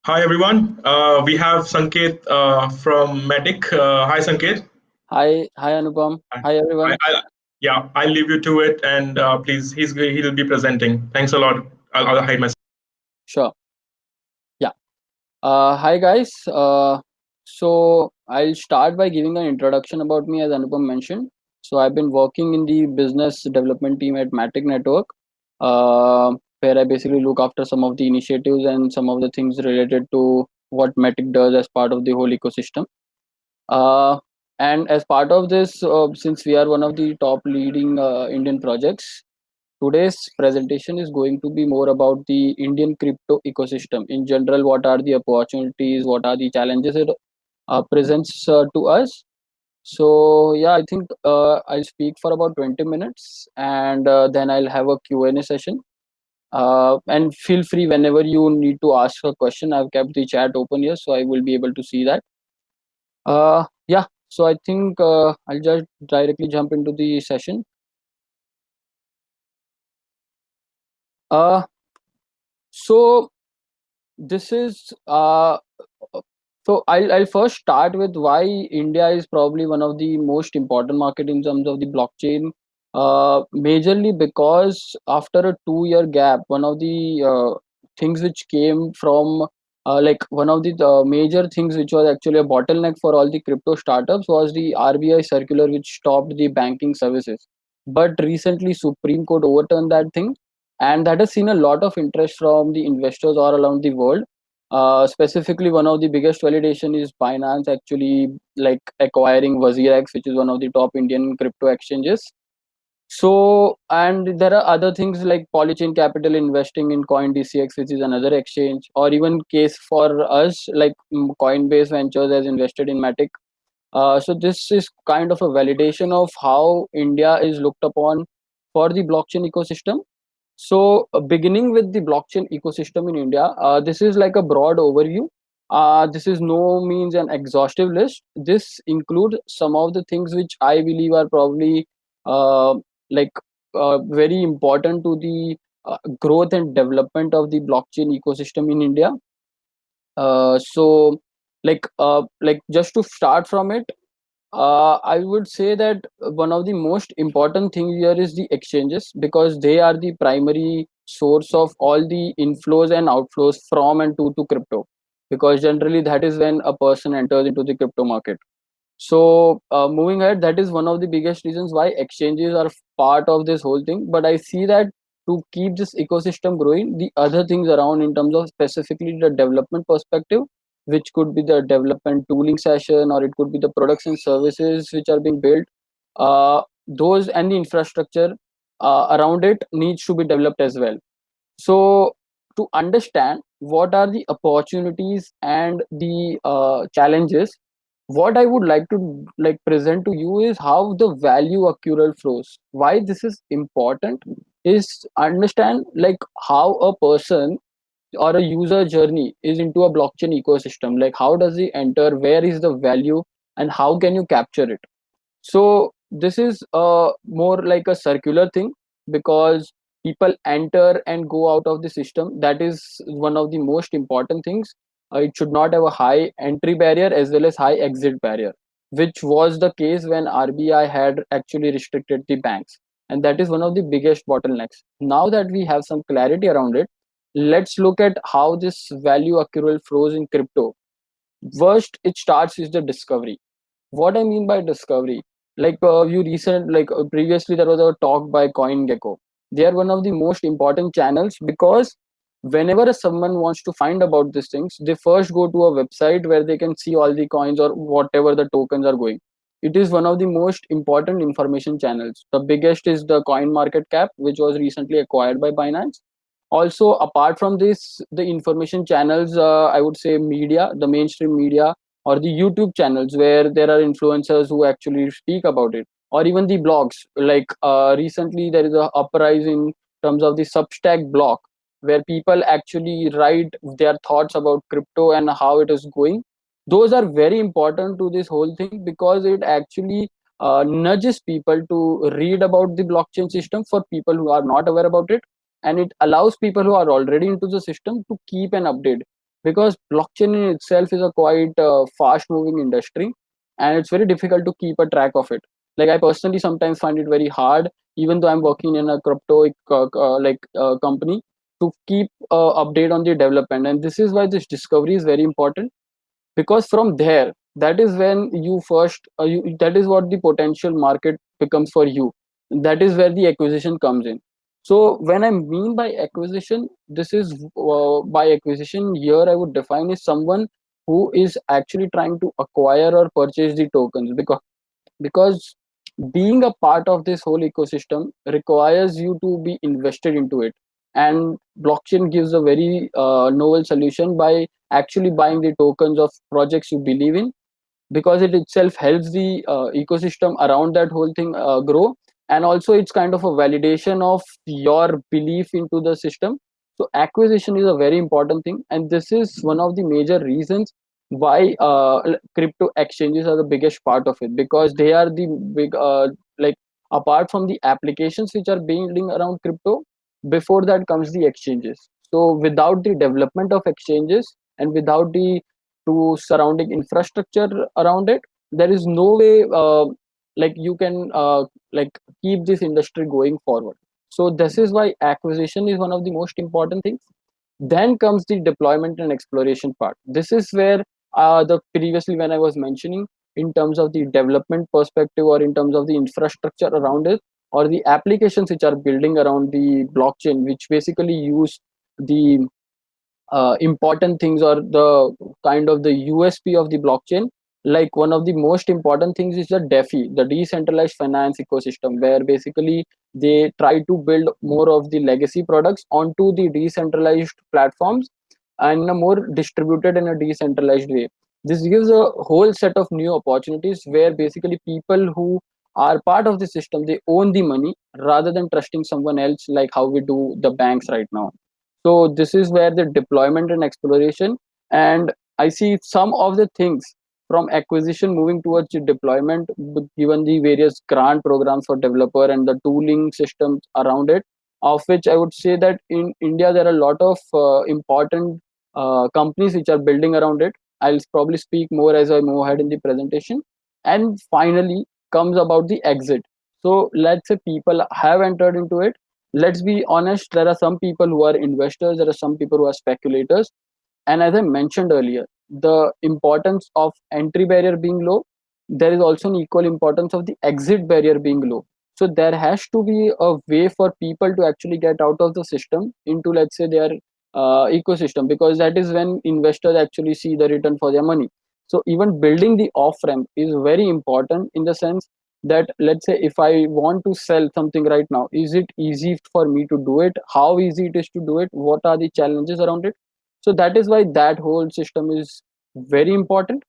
Hi everyone. We have Sanket from Matic. Hi Sanket. Hi Anupam. Hi everyone. Yeah, I'll leave you to it, and please, he'll be presenting. Thanks a lot. I'll hide myself. Sure. Yeah. Hi guys. So I'll start by giving an introduction about me, as Anupam mentioned. So I've been working in the business development team at Matic Network, where I basically look after some of the initiatives and some of the things related to what Matic does as part of the whole ecosystem. Uh, and as part of this, since we are one of the top leading Indian projects, today's presentation is going to be more about the Indian crypto ecosystem in general. What are the opportunities? What are the challenges it presents to us? So yeah, I think I'll speak for about 20 minutes, and then I'll have a Q&A session. And feel free whenever you need to ask a question. I've kept the chat open here, so I will be able to see that. Yeah, so I think I'll just directly jump into the session. Uh, so this is so I'll first start with why India is probably one of the most important market in terms of the blockchain. Majorly because after a 2 year gap, one of the things which came from like one of the major things which was actually a bottleneck for all the crypto startups was the RBI circular which stopped the banking services. But recently, Supreme Court overturned that thing, and that has seen a lot of interest from the investors all around the world. Specifically, one of the biggest validation is Binance actually like acquiring WazirX, which is one of the top Indian crypto exchanges. So, and there are other things like Polychain Capital investing in CoinDCX, which is another exchange, or even case for us like Coinbase Ventures has invested in Matic. So this is kind of a validation of how India is looked upon for the blockchain ecosystem. So, beginning with the blockchain ecosystem in India, this is like a broad overview. This is no means an exhaustive list. This includes some of the things which I believe are probably uh, like very important to the growth and development of the blockchain ecosystem in India. So, like just to start from it, I would say that one of the most important thing here is the exchanges because they are the primary source of all the inflows and outflows from and to crypto. Because generally that is when a person enters into the crypto market. So moving ahead, that is one of the biggest reasons why exchanges are part of this whole thing. But I see that to keep this ecosystem growing, the other things around in terms of specifically the development perspective, which could be the development tooling session or it could be the products and services which are being built, those and the infrastructure around it needs to be developed as well. So to understand what are the opportunities and the challenges, what I would like to like present to you is how the value accrual flows. Why this is important is understand like how a person or a user journey is into a blockchain ecosystem. Like how does he enter, where is the value, and how can you capture it. So this is more like a circular thing because people enter and go out of the system. That is one of the most important things. It should not have a high entry barrier as well as high exit barrier, which was the case when RBI had actually restricted the banks. And that is one of the biggest bottlenecks. Now that we have some clarity around it, let's look at how this value accrual flows in crypto. First, it starts with the discovery. What I mean by discovery, like previously there was a talk by CoinGecko. They are one of the most important channels because whenever someone wants to find about these things, they first go to a website where they can see all the coins or whatever the tokens are going. It is one of the most important information channels. The biggest is the Coin Market Cap, which was recently acquired by Binance. Also, apart from this, the information channels, I would say media, the mainstream media, or the YouTube channels where there are influencers who actually speak about it, or even the blogs. Like recently, there is a uprise in terms of the Substack blog, where people actually write their thoughts about crypto and how it is going. Those are very important to this whole thing because it actually nudges people to read about the blockchain system for people who are not aware about it, and it allows people who are already into the system to keep an update. because blockchain in itself is a quite fast moving industry, and it's very difficult to keep a track of it. Like I personally sometimes find it very hard, even though I'm working in a crypto company, to keep update on the development. And this is why this discovery is very important, because from there, that is when you first that is what the potential market becomes for you. That is where the acquisition comes in. So when I mean by acquisition, this is by acquisition here I would define is someone who is actually trying to acquire or purchase the tokens, because being a part of this whole ecosystem requires you to be invested into it. And blockchain gives a very novel solution by actually buying the tokens of projects you believe in, because it itself helps the ecosystem around that whole thing grow. And also it's kind of a validation of your belief into the system. So acquisition is a very important thing, and this is one of the major reasons why crypto exchanges are the biggest part of it, because they are the big like apart from the applications which are building around crypto, before that comes the exchanges. So without the development of exchanges and without the to surrounding infrastructure around it, there is no way like you can like keep this industry going forward. So this is why acquisition is one of the most important things. Then comes the deployment and exploration part. This is where the previously when I was mentioning, in terms of the development perspective or in terms of the infrastructure around it, or the applications which are building around the blockchain, which basically use the important things or the kind of the USP of the blockchain. Like one of the most important things is the DeFi, the decentralized finance ecosystem, where basically they try to build more of the legacy products onto the decentralized platforms and in a more distributed and a decentralized way. This gives a whole set of new opportunities where basically people who are part of the system, they own the money rather than trusting someone else, like how we do the banks right now. So this is where the deployment and exploration, and I see some of the things from acquisition moving towards the deployment, given the various grant programs for developer and the tooling systems around it, of which I would say that in India there are a lot of important companies which are building around it. I'll probably speak more as I move ahead in the presentation. And finally comes about the exit. So let's say people have entered into it. Let's be honest, there are some people who are investors, there are some people who are speculators. And as I mentioned earlier, the importance of entry barrier being low, there is also an equal importance of the exit barrier being low. So there has to be a way for people to actually get out of the system into, let's say, their ecosystem, because that is when investors actually see the return for their money. So even building the off ramp is very important, in the sense that, let's say, if I want to sell something right now, is it easy for me to do it? How easy it is to do it? What are the challenges around it? So that is why that whole system is very important.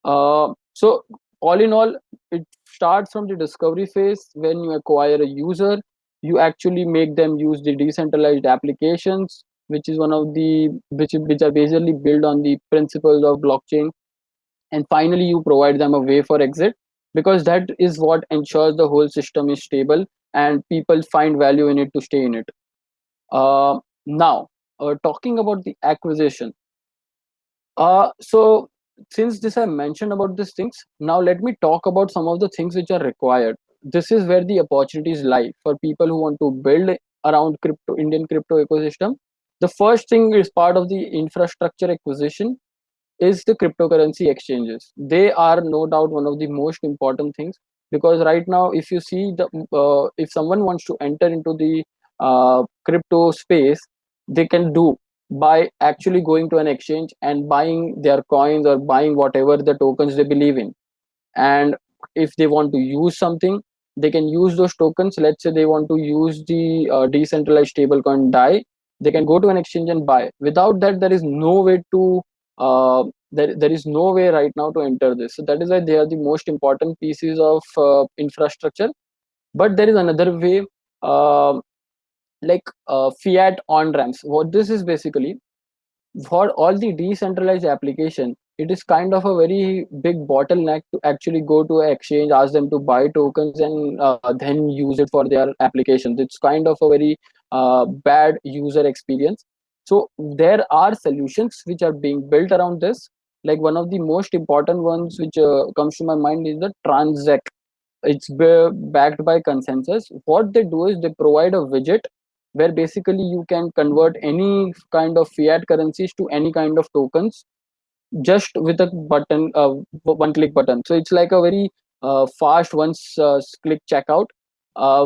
So all in all, it starts from the discovery phase. When you acquire a user, you actually make them use the decentralized applications, which is one of the which are basically built on the principles of blockchain. And finally you provide them a way for exit, because that is what ensures the whole system is stable and people find value in it to stay in it. Now, talking about the acquisition. So since this I mentioned about these things, now let me talk about some of the things which are required. This is where the opportunities lie for people who want to build around crypto Indian crypto ecosystem. The first thing is part of the infrastructure acquisition is the cryptocurrency exchanges. They are no doubt one of the most important things, because right now if you see the if someone wants to enter into the crypto space, they can do by actually going to an exchange and buying their coins or buying whatever the tokens they believe in. And if they want to use something, they can use those tokens. Let's say they want to use the decentralized stablecoin DAI, they can go to an exchange and buy. Without that, there is no way to there is no way right now to enter this. So that is why they are the most important pieces of infrastructure. But there is another way, uh, fiat on ramps. What this is basically, for all the decentralized application, it is kind of a very big bottleneck to actually go to an exchange, ask them to buy tokens, and then use it for their applications. It's kind of a very bad user experience. So there are solutions which are being built around this. Like one of the most important ones which comes to my mind is the Transact. It's backed by Consensus. What they do is they provide a widget where basically you can convert any kind of fiat currencies to any kind of tokens just with a button, one click button. So it's like a very fast once click checkout,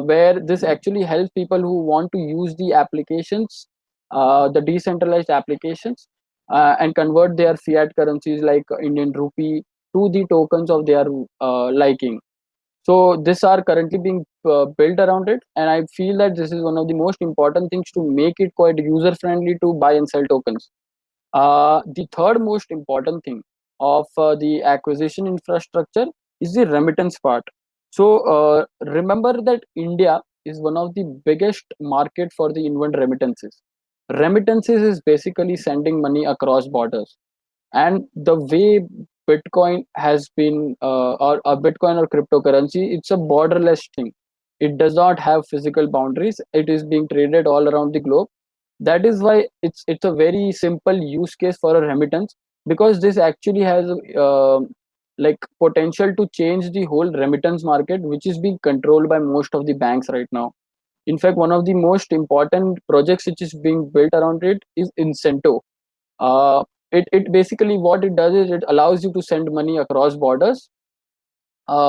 where this actually helps people who want to use the applications, the decentralized applications, and convert their fiat currencies like Indian rupee to the tokens of their liking. So these are currently being built around it, and I feel that this is one of the most important things to make it quite user friendly to buy and sell tokens. The third most important thing of the acquisition infrastructure is the remittance part. So remember that India is one of the biggest market for the inward remittances. Remittances is basically sending money across borders, and the way Bitcoin has been, or a Bitcoin or cryptocurrency, it's a borderless thing. It does not have physical boundaries. It is being traded all around the globe. That is why it's a very simple use case for a remittance, because this actually has like potential to change the whole remittance market, which is being controlled by most of the banks right now. In fact, one of the most important projects which is being built around it is Incento. Uh, it basically, what it does is it allows you to send money across borders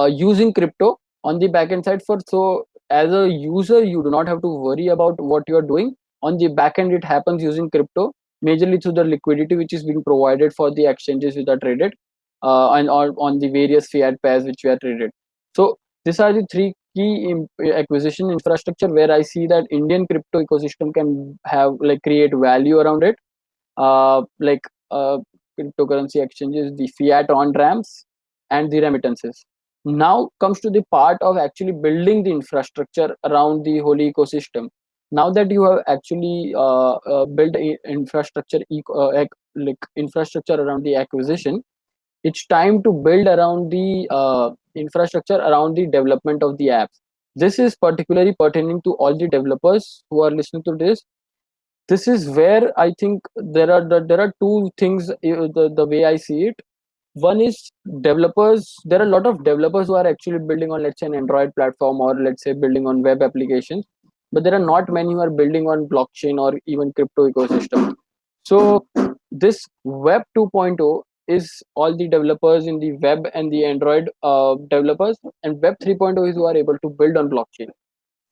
using crypto on the backend side. For so as a user, you do not have to worry about what you are doing on the backend. It happens using crypto, majorly through the liquidity which is being provided for the exchanges which are traded, and on the various fiat pairs which we are traded. So these are the three key acquisition infrastructure where I see that Indian crypto ecosystem can have, like, create value around it, like cryptocurrency exchanges, the fiat on ramps, and the remittances. Now comes to the part of actually building the infrastructure around the whole ecosystem. Now that you have actually built infrastructure, like infrastructure around the acquisition, it's time to build around the infrastructure around the development of the apps. This is particularly pertaining to all the developers who are listening to this. This is where I think there are two things, the way I see it. One is developers. There are a lot of developers who are actually building on, let's say, an Android platform, or let's say building on web applications, but there are not many who are building on blockchain or even crypto ecosystem. So this web 2.0 is all the developers in the web and the Android developers, and web 3.0 is who are able to build on blockchain.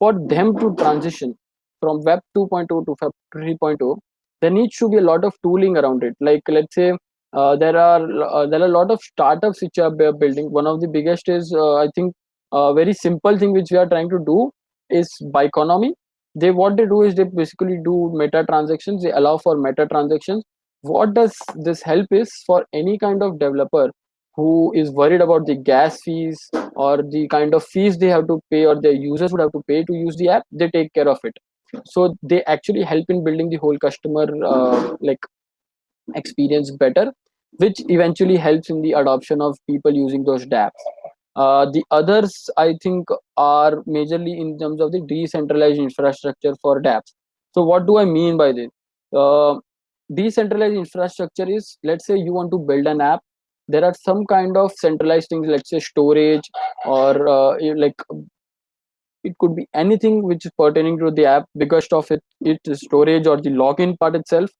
For them to transition from web 2.0 to web 3.0, there needs to be a lot of tooling around it. Like, let's say, there are a lot of startups which are building. One of the biggest is, I think, a very simple thing which we are trying to do is Biconomy. What they do is they basically do meta transactions. They allow for meta transactions. What does this help is for any kind of developer who is worried about the gas fees or the kind of fees they have to pay, or their users would have to pay to use the app, they take care of it. So they actually help in building the whole customer like experience better, which eventually helps in the adoption of people using those dapps. The others, I think, are majorly in terms of the decentralized infrastructure for dapps. So what do I mean by this? uh, Decentralized infrastructure is, let's say you want to build an app. There are some kind of centralized things, let's say storage, or like it could be anything which is pertaining to the app. Because of it is storage or the login part itself.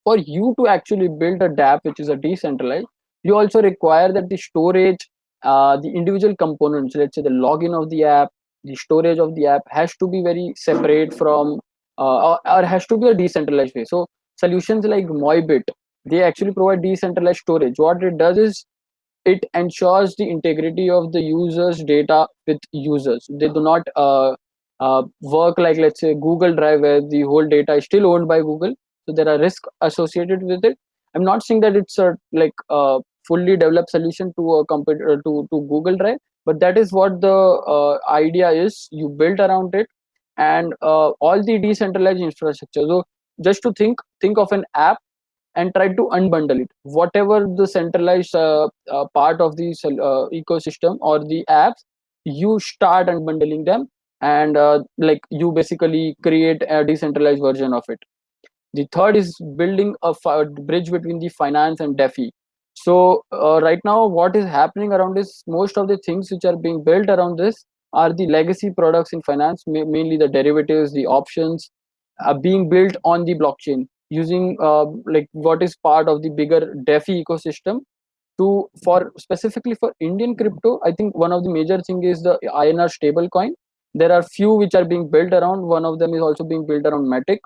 For you to actually build a dApp which is a decentralized, you also require that the storage, the individual components, let's say the login of the app, the storage of the app, has to be very separate from, or has to be a decentralized way. So solutions like Moibit, they actually provide decentralized storage. What it does is it ensures the integrity of the users data with users. They do not work like, let's say, Google Drive, where the whole data is still owned by Google. So there are risks associated with it. I'm not saying that it's a, like a fully developed solution to a computer, to Google Drive, but that is what the idea is. You build around it, and all the decentralized infrastructure. So just to think of an app and try to unbundle it. Whatever the centralized part of the ecosystem or the apps, you start unbundling them, and like you basically create a decentralized version of it. The third is building a bridge between the finance and DeFi. So right now, what is happening around is most of the things which are being built around this are the legacy products in finance, mainly the derivatives, the options, being built on the blockchain using like what is part of the bigger DeFi ecosystem. To for specifically for Indian crypto, I think one of the major thing is the INR stable coin. There are few which are being built around. One of them is also being built around Matic.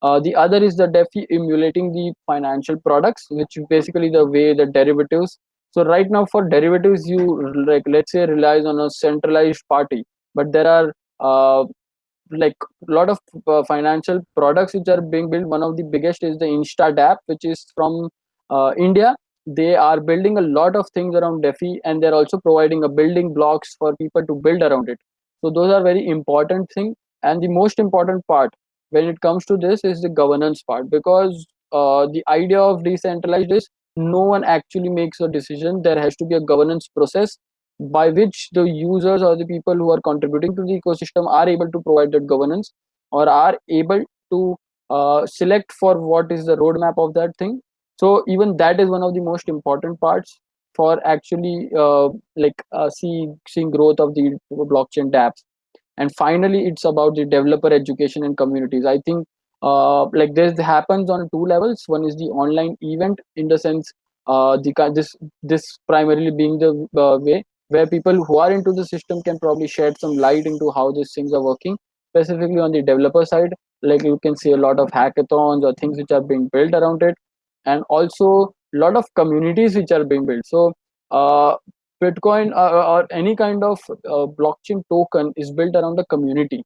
The other is the DeFi emulating the financial products, which is basically the way the derivatives. So right now for derivatives, you like let's say relies on a centralized party, but there are like a lot of financial products which are being built. One of the biggest is the Instad app, which is from India. They are building a lot of things around DeFi, and they're also providing a building blocks for people to build around it. So those are very important thing. And the most important part when it comes to this is the governance part, because the idea of decentralized is no one actually makes a decision. There has to be a governance process by which the users or the people who are contributing to the ecosystem are able to provide that governance, or are able to select for what is the roadmap of that thing. So even that is one of the most important parts for actually seeing growth of the blockchain dapps. And finally, it's about the developer education and communities. I think like this happens on two levels. One is the online event, in the sense this primarily being the way where people who are into the system can probably shed some light into how these things are working. Specifically on the developer side, like you can see a lot of hackathons or things which are being built around it, and also a lot of communities which are being built. So Bitcoin or any kind of blockchain token is built around a community.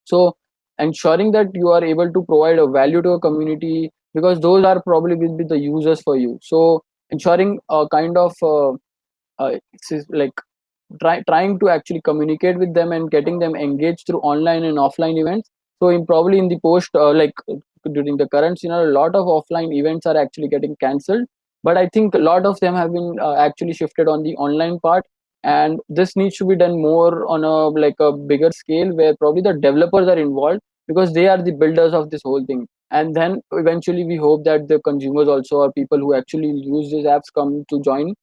So ensuring that you are able to provide a value to a community, because those are probably will be the users for you. So ensuring a kind of like trying to actually communicate with them and getting them engaged through online and offline events. So in probably in the post during the current scenario, a lot of offline events are actually getting cancelled, but I think a lot of them have been actually shifted on the online part. And this needs to be done more on a like a bigger scale, where probably the developers are involved, because they are the builders of this whole thing. And then eventually we hope that the consumers also, or people who actually use these apps, come to join.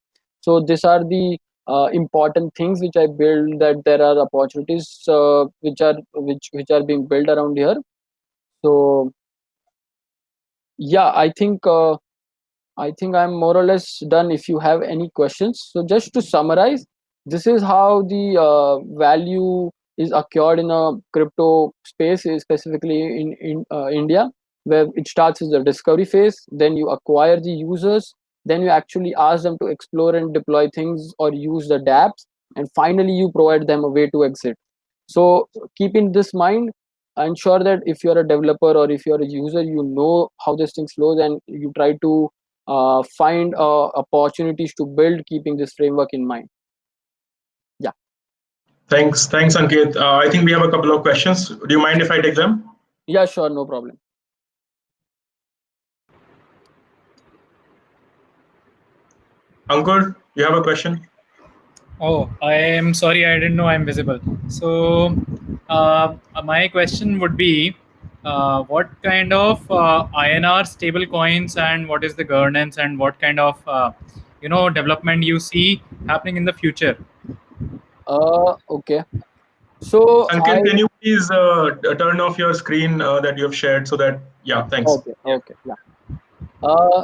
So these are the important things which I build, that there are opportunities which are being built around here. So yeah, I think I'm more or less done. If you have any questions, so just to summarize, this is how the value is acquired in a crypto space, specifically in India, where it starts as the discovery phase. Then you acquire the users. Then you actually ask them to explore and deploy things or use the dApps, and finally you provide them a way to exit. So keeping this mind, ensure that if you're a developer or if you're a user, you know how this thing flows, and you try to find opportunities to build keeping this framework in mind. Yeah. Thanks, Ankit. I think we have a couple of questions. Do you mind if I take them? Yeah, sure, no problem. Ankur, you have a question? Oh, I am sorry, I didn't know I'm visible. So, my question would be, what kind of INR stable coins, and what is the governance, and what kind of development you see happening in the future? Okay. So I Ankit, can you please turn off your screen that you have shared so that, yeah, thanks. okay, okay, yeah.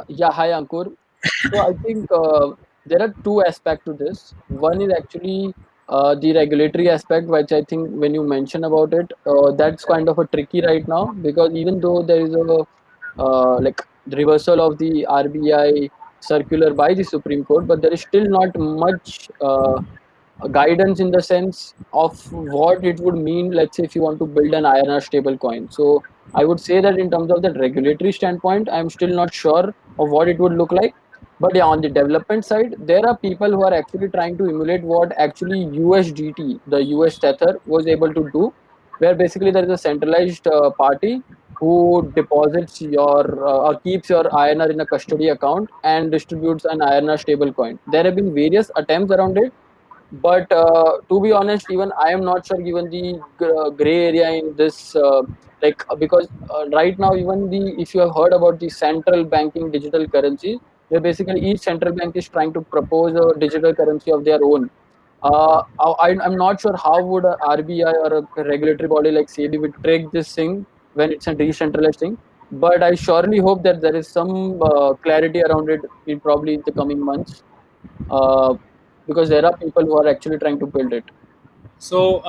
Yeah, hi Ankur. So I think there are two aspects to this. One is actually the regulatory aspect, which I think when you mention about it, that's kind of a tricky right now, because even though there is a like the reversal of the RBI circular by the Supreme Court, but there is still not much guidance in the sense of what it would mean. Let's say if you want to build an INR stable coin. So I would say that in terms of the regulatory standpoint, I'm still not sure of what it would look like. But yeah, on the development side, there are people who are actually trying to emulate what actually USDT, the US Tether, was able to do, where basically there is a centralized party who deposits your or keeps your INR in a custody account and distributes an INR stable coin. There have been various attempts around it, but to be honest, even I am not sure, given the gray area in this because right now, even the if you have heard about the central banking digital currencies, where basically each central bank is trying to propose a digital currency of their own. I'm not sure how would a RBI or a regulatory body like SEBI would take this thing when it's a decentralized thing. But I surely hope that there is some clarity around it in probably the coming months, uh, because there are people who are actually trying to build it. So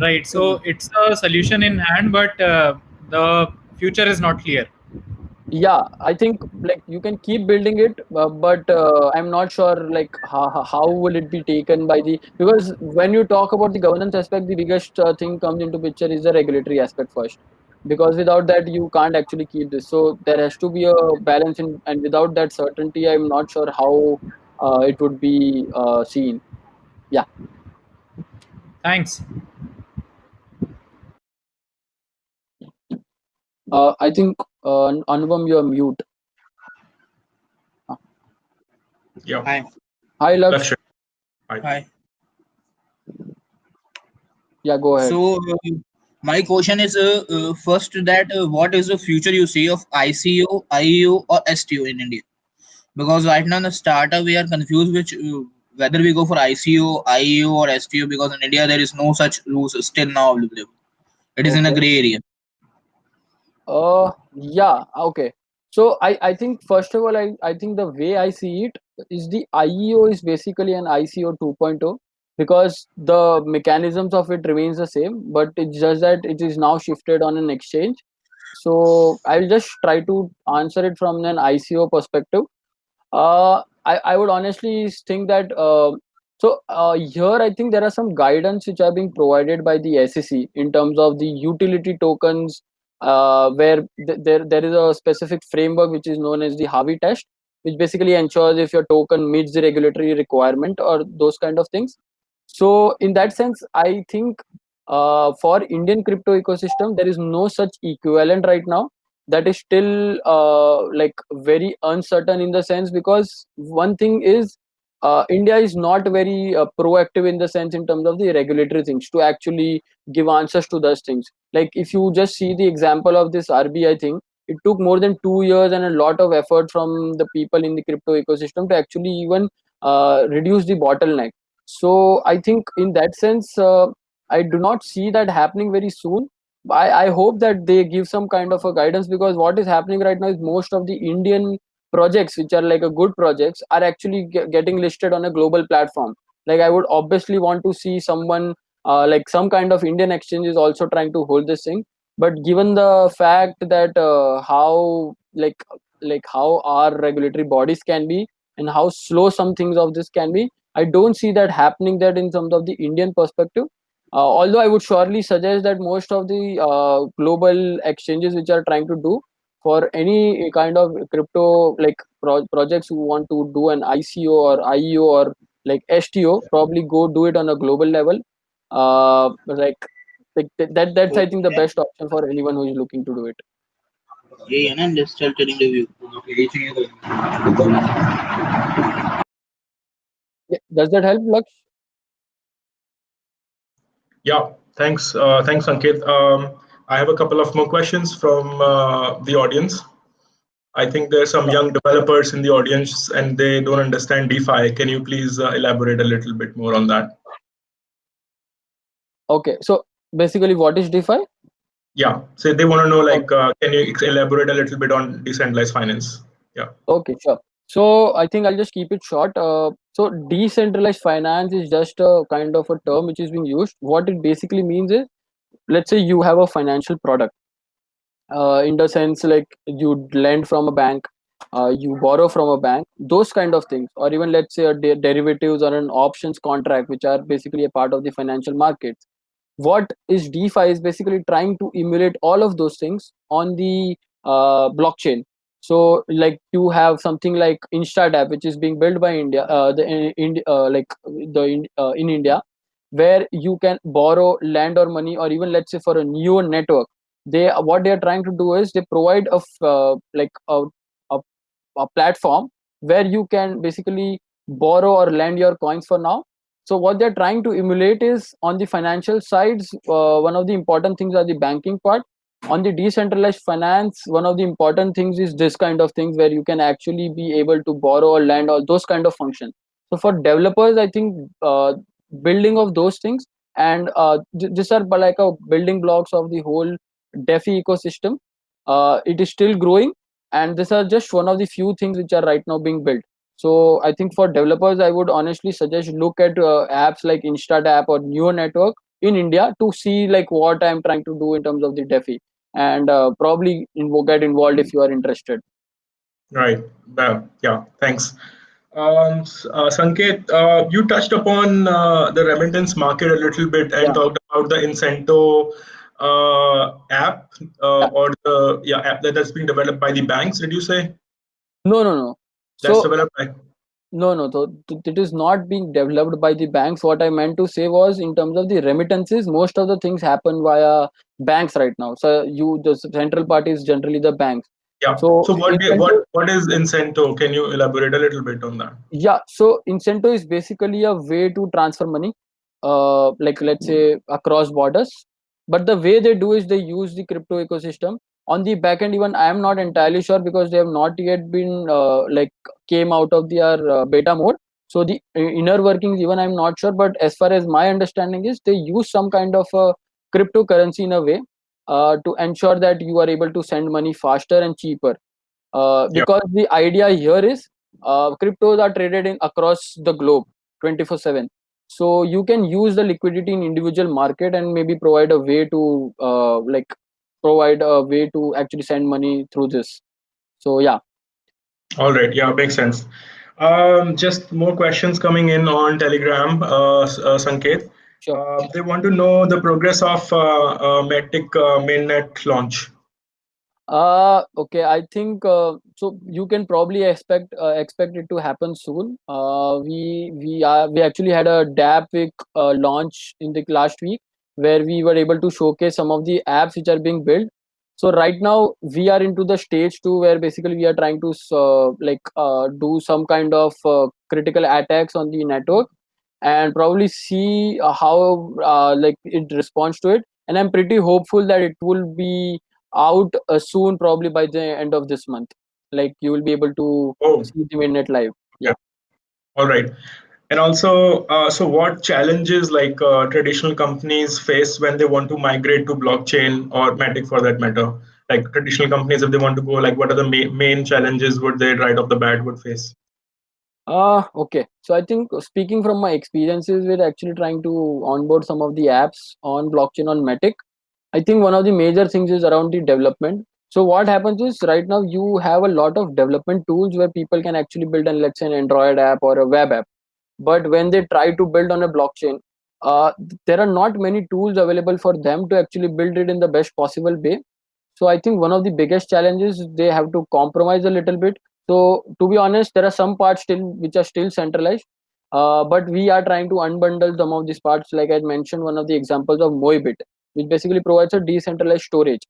right, so it's a solution in hand, but the future is not clear. Yeah, I think like you can keep building it, but I'm not sure like how will it be taken by the, because when you talk about the governance aspect, the biggest thing comes into picture is the regulatory aspect first, because without that you can't actually keep this. So there has to be a balance in, and without that certainty, I'm not sure how it would be seen. Yeah. Thanks. I think Anupam, you're mute. Uh, Yeah. Hi. Hi Laksh. Lakshya. Hi. Hi. Yeah, go ahead. So my question is first that what is the future you see of ICO, IEO, or STO in India? Because right now in the startup we are confused which whether we go for ICO, IEO, or STO, because in India there is no such rules still now available. It is in a Okay. gray area. Yeah, okay. So I think first of all, I think the way I see it is the IEO is basically an ICO 2.0, because the mechanisms of it remains the same, but it's just that it is now shifted on an exchange. So I'll just try to answer it from an ICO perspective. I would honestly think that here I think there are some guidance which are being provided by the SEC in terms of the utility tokens, where there is a specific framework which is known as the Harvey test, which basically ensures if your token meets the regulatory requirement or those kind of things. So in that sense, I think for Indian crypto ecosystem, there is no such equivalent right now. That is still like very uncertain in the sense, because one thing is India is not very proactive in the sense in terms of the regulatory things to actually give answers to those things. Like if you just see the example of this RBI thing, it took more than 2 years and a lot of effort from the people in the crypto ecosystem to actually even reduce the bottleneck. So I think in that sense, I do not see that happening very soon. I hope that they give some kind of a guidance, because what is happening right now is most of the Indian projects, which are like a good projects, are actually getting listed on a global platform. Like I would obviously want to see someone like some kind of Indian exchange is also trying to hold this thing. But given the fact that how how our regulatory bodies can be and how slow some things of this can be, I don't see that happening that in terms of the Indian perspective. Although I would surely suggest that most of the global exchanges which are trying to do for any kind of crypto projects who want to do an ICO or IEO or like STO, probably go do it on a global level. That's I think the Okay. best option for anyone who is looking to do it. Yeah, and I'm still telling the view. Yeah, does that help, Laksh? Yeah. Thanks. Thanks, Ankit. I have a couple of more questions from the audience. I think there's some Yeah. young developers in the audience and they don't understand DeFi. Can you please elaborate a little bit more on that? Okay. So basically, what is DeFi? Yeah. So they want to know, Okay. like, can you elaborate a little bit on decentralized finance? Yeah. Okay, sure. So I think I'll just keep it short. So decentralized finance is just a kind of a term which is being used. What it basically means is, let's say you have a financial product, in the sense like you lend from a bank, you borrow from a bank, those kind of things, or even let's say a derivatives or an options contract, which are basically a part of the financial markets. What is DeFi is basically trying to emulate all of those things on the blockchain. So like you have something like InstaDApp, which is being built by India, in India, where you can borrow land or money, or even let's say for a new network, they what they are trying to do is they provide a, a platform where you can basically borrow or lend your coins for now. So what they're trying to emulate is on the financial sides, one of the important things are the banking part. On the decentralized finance, one of the important things is this kind of things where you can actually be able to borrow or lend, all those kind of functions. So for developers, I think building of those things, and these are like a building blocks of the whole DeFi ecosystem. It is still growing, and these are just one of the few things which are right now being built. So I think for developers, I would honestly suggest look at apps like InstaDApp or Newer Network in India to see like what I'm trying to do in terms of the DeFi, and probably get involved if you are interested. Right. Yeah. Thanks. Sanket, you touched upon the remittance market a little bit and Yeah, talked about the Incento app yeah. or the app that's being developed by the banks. Did you say No, no, no. that's So developed by? no, no. So it is not being developed by the banks. What I meant to say was in terms of the remittances, most of the things happen via banks right now. So the central party is generally the banks. Yeah. So So incentive, what is Incento? Can you elaborate a little bit on that? yeah. So incentive is basically a way to transfer money, like let's say across borders. But the way they do is they use the crypto ecosystem on the back end. Even I am not entirely sure because they have not yet been like came out of their beta mode. So the inner workings, even I'm not sure. But as far as my understanding is, they use some kind of a cryptocurrency in a way to ensure that you are able to send money faster and cheaper. Yeah. Because the idea here is cryptos are traded in across the globe 24/7, so you can use the liquidity in individual market and maybe provide a way to provide a way to actually send money through this. So yeah. All right. Yeah, makes sense. Just more questions coming in on Telegram, Sanket. Sure. They want to know the progress of Matic mainnet launch. Okay, I think so. You can probably expect it to happen soon. We actually had a DApp week launch in the last week where we were able to showcase some of the apps which are being built. So right now we are into the stage two where basically we are trying to do some kind of critical attacks on the network and probably see how like it responds to it. And I'm pretty hopeful that it will be out soon, probably by the end of this month. Like you will be able to Oh, see the mainnet live. okay. Yeah. All right. And also, so what challenges like traditional companies face when they want to migrate to blockchain or Matic for that matter? Like traditional companies, if they want to go, like what are the main challenges would they right off the bat would face? Okay. So I think speaking from my experiences with actually trying to onboard some of the apps on blockchain on Matic, I think one of the major things is around the development. So what happens is right now you have a lot of development tools where people can actually build an, let's say, an Android app or a web app. But when they try to build on a blockchain, there are not many tools available for them to actually build it in the best possible way. So I think one of the biggest challenges is they have to compromise a little bit. So to be honest, there are some parts still which are still centralized, but we are trying to unbundle some of these parts. Like I mentioned, one of the examples of Moibit, which basically provides a decentralized storage.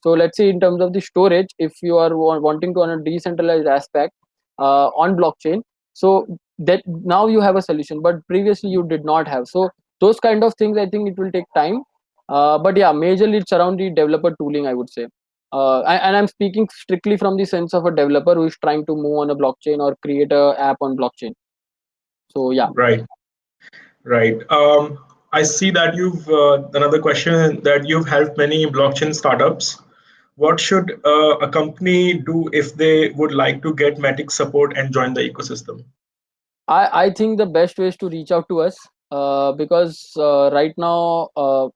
So let's say in terms of the storage, if you are wanting to on a decentralized aspect on blockchain, so that now you have a solution, but previously you did not have. So those kind of things, I think it will take time. But yeah, majorly it's around the developer tooling, I would say. And I'm speaking strictly from the sense of a developer who is trying to move on a blockchain or create a app on blockchain. So yeah. Right. Right. I see that you've another question that you've helped many blockchain startups. What should a company do if they would like to get Matic support and join the ecosystem? I think the best way is to reach out to us, because right now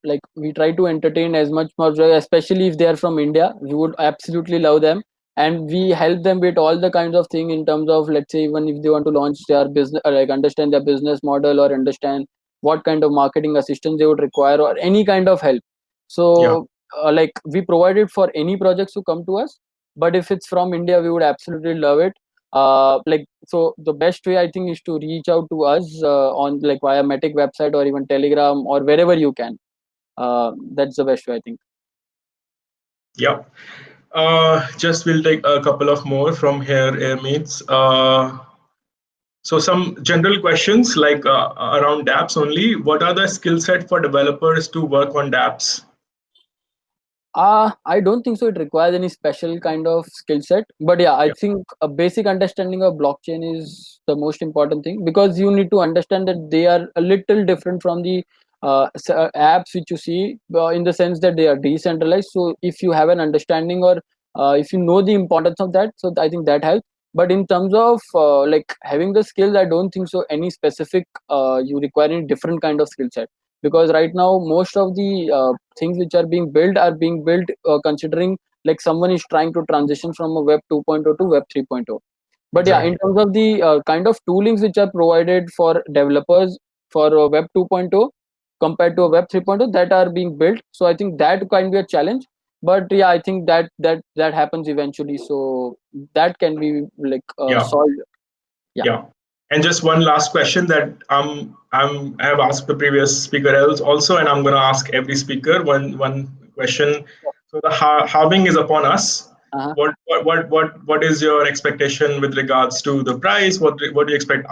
like we try to entertain as much more, especially if they are from India. We would absolutely love them, and we help them with all the kinds of thing in terms of, let's say, even if they want to launch their business, like understand their business model or understand what kind of marketing assistance they would require or any kind of help. Yeah. So like we provide it for any projects to come to us, but if it's from India, we would absolutely love it. Like, so the best way I think is to reach out to us on like via Matic website or even Telegram or wherever you can. That's the best way, I think. Yeah. Just we'll take a couple of more from here, Airmates. So some general questions like around dApps only. What are the skill set for developers to work on dApps? I don't think so. It requires any special kind of skill set, but yeah, I Yeah. think a basic understanding of blockchain is the most important thing, because you need to understand that they are a little different from the apps which you see, in the sense that they are decentralized. So if you have an understanding, or if you know the importance of that, so I think that helps. But in terms of like having the skills, I don't think so. Any specific you require any different kind of skill set, because right now most of the things which are being built considering like someone is trying to transition from a web 2.0 to web 3.0. But yeah, in Exactly. terms of the kind of toolings which are provided for developers for web 2.0 compared to a web 3.0 that are being built, so I think that can be a challenge. But yeah, I think that happens eventually, so that can be like Yeah. solved. Yeah. Yeah. And just one last question that I have asked the previous speaker else also, and I'm going to ask every speaker one question. So the halving is upon us. Uh-huh. What is your expectation with regards to the price? What do you expect